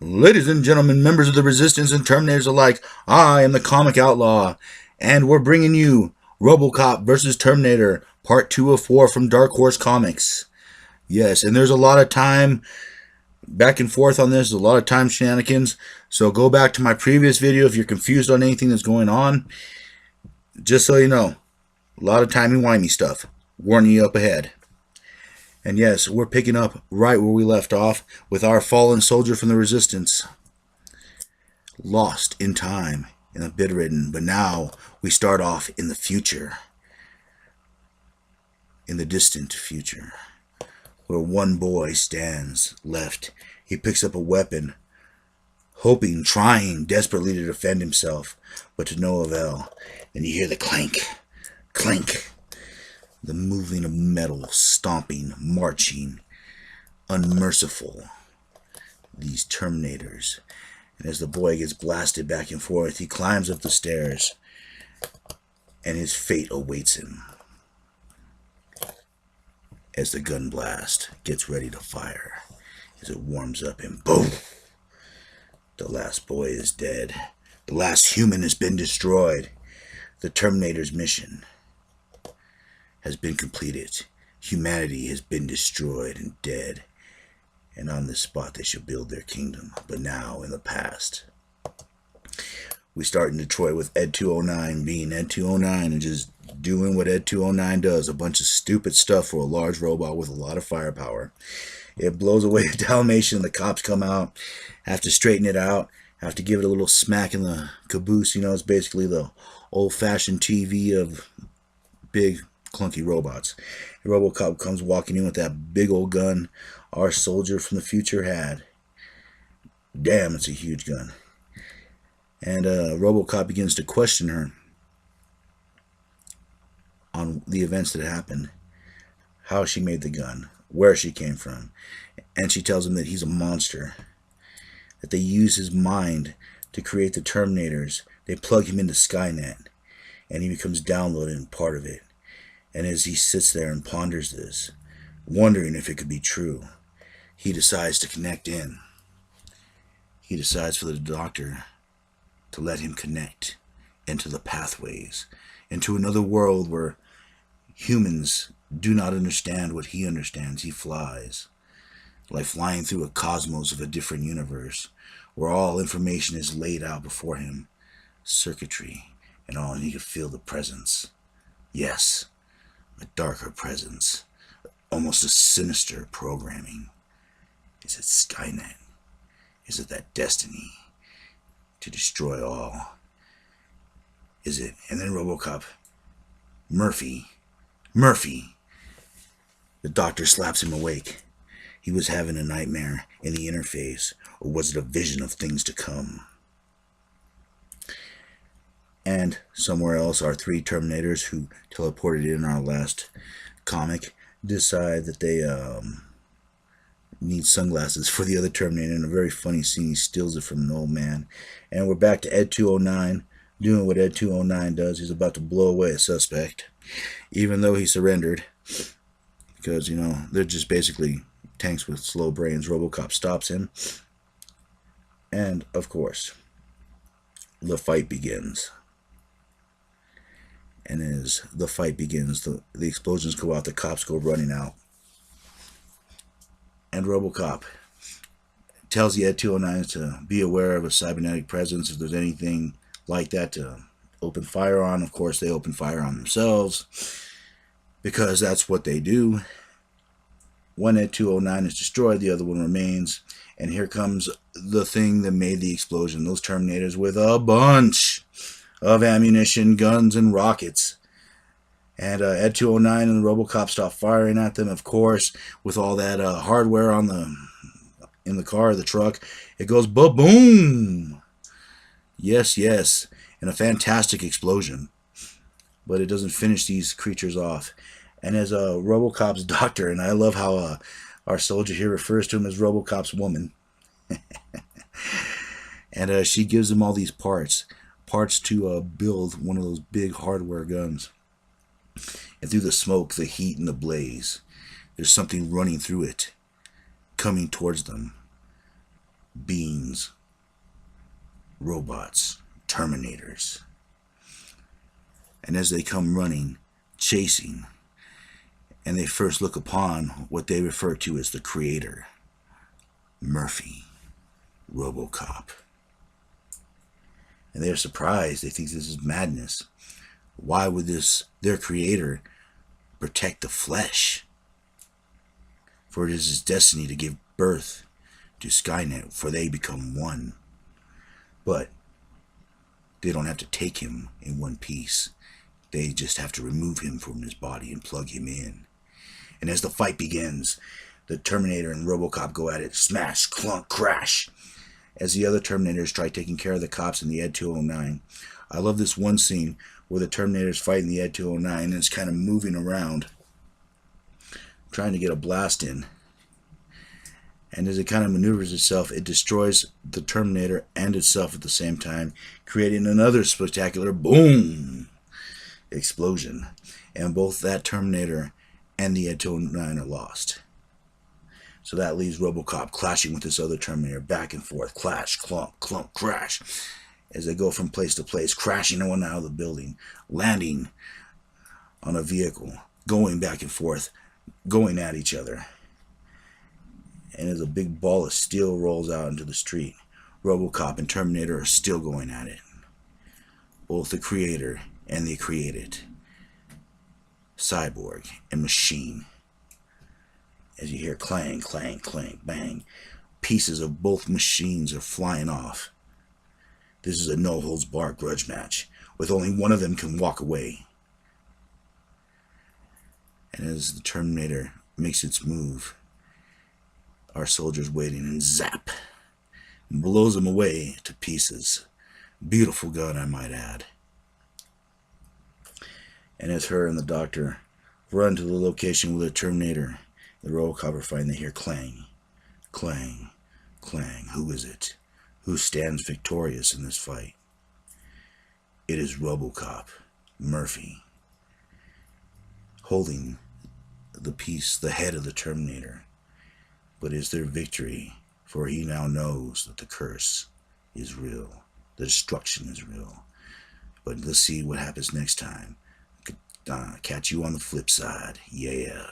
Ladies and gentlemen, members of the Resistance and Terminators alike, I am the Comic Outlaw, and we're bringing you RoboCop versus Terminator, Part 2 of 4 from Dark Horse Comics. Yes, and there's a lot of time back and forth on this, a lot of time shenanigans, so go back to my previous video if you're confused on anything that's going on. Just so you know, a lot of timey-wimey stuff. Warning you up ahead. And yes, we're picking up right where we left off with our fallen soldier from the Resistance. Lost in time and a bedridden, but now we start off in the future. In the distant future. Where one boy stands left. He picks up a weapon, hoping, trying desperately to defend himself, but to no avail. And you hear the clank, clank. The moving of metal, stomping, marching, unmerciful. These Terminators. And as the boy gets blasted back and forth, he climbs up the stairs, and his fate awaits him. As the gun blast gets ready to fire, as it warms up, and boom! The last boy is dead. The last human has been destroyed. The Terminator's mission has been completed. Humanity has been destroyed and dead. And on this spot they shall build their kingdom. But now, in the past, we start in Detroit with Ed 209 being Ed 209 and just doing what Ed 209 does. A bunch of stupid stuff for a large robot with a lot of firepower. It blows away a Dalmatian. The cops come out, have to straighten it out, have to give it a little smack in the caboose. You know, it's basically the old-fashioned TV of big clunky robots. RoboCop comes walking in with that big old gun our soldier from the future had. Damn, it's a huge gun. And RoboCop begins to question her on the events that happened, how she made the gun, where she came from. And she tells him that he's a monster, that they use his mind to create the Terminators. They plug him into Skynet, and he becomes downloaded and part of it. And as he sits there and ponders this, wondering if it could be true, he decides to connect in. He decides for the doctor to let him connect into the pathways, into another world where humans do not understand what he understands. He flies, like flying through a cosmos of a different universe, where all information is laid out before him, circuitry and all, and he can feel the presence. Yes. A darker presence, almost a sinister programming. Is it Skynet? Is it that destiny to destroy all? Is it? And then RoboCop, Murphy, the doctor slaps him awake. He was having a nightmare in the interface, or was it a vision of things to come? And somewhere else, our three Terminators who teleported in our last comic decide that they need sunglasses for the other Terminator. In a very funny scene, he steals it from an old man. And we're back to Ed 209, doing what Ed 209 does. He's about to blow away a suspect, even though he surrendered. Because, you know, they're just basically tanks with slow brains. RoboCop stops him. And, of course, the fight begins. And as the fight begins, the explosions go out, the cops go running out. And RoboCop tells the Ed 209 to be aware of a cybernetic presence. If there's anything like that to open fire on, of course they open fire on themselves, because that's what they do. One Ed 209 is destroyed, the other one remains. And here comes the thing that made the explosion. Those Terminators with a bunch of ammunition, guns, and rockets. And Ed 209 and the RoboCop stop firing at them. Of course, with all that hardware in the car, the truck, it goes ba-boom! Yes, yes. And a fantastic explosion. But it doesn't finish these creatures off. And as RoboCop's doctor, and I love how our soldier here refers to him as RoboCop's woman. And she gives him all these parts to build one of those big hardware guns. And through the smoke, the heat, and the blaze, there's something running through it, coming towards them. beings, robots, Terminators. And as they come running, chasing, and they first look upon what they refer to as the Creator, Murphy, RoboCop. And they're surprised. They think this is madness. Why would their Creator, protect the flesh? For it is his destiny to give birth to Skynet, for they become one. But they don't have to take him in one piece. They just have to remove him from his body and plug him in. And as the fight begins, the Terminator and RoboCop go at it. Smash, clunk, crash. As the other Terminators try taking care of the cops in the Ed 209. I love this one scene where the Terminator's fighting the Ed 209 and it's kind of moving around, trying to get a blast in. And as it kind of maneuvers itself, it destroys the Terminator and itself at the same time, creating another spectacular boom explosion. And both that Terminator and the Ed 209 are lost. So that leaves RoboCop clashing with this other Terminator, back and forth, clash, clunk, clunk, crash, as they go from place to place, crashing in and out of the building, landing on a vehicle, going back and forth, going at each other. And as a big ball of steel rolls out into the street, RoboCop and Terminator are still going at it. Both the Creator and the created, cyborg and machine. As you hear clang, clang, clang, bang, pieces of both machines are flying off. This is a no-holds-barred grudge match, with only one of them can walk away. And as the Terminator makes its move, our soldier's waiting, and zap, blows him away to pieces. Beautiful gun, I might add. And as her and the doctor run to the location where the Terminator, the RoboCop are fighting, they hear clang, clang, clang. Who is it? Who stands victorious in this fight? It is RoboCop, Murphy, holding the piece, the head of the Terminator. But is there victory? For he now knows that the curse is real. The destruction is real. But let's see what happens next time. Catch you on the flip side. Yeah.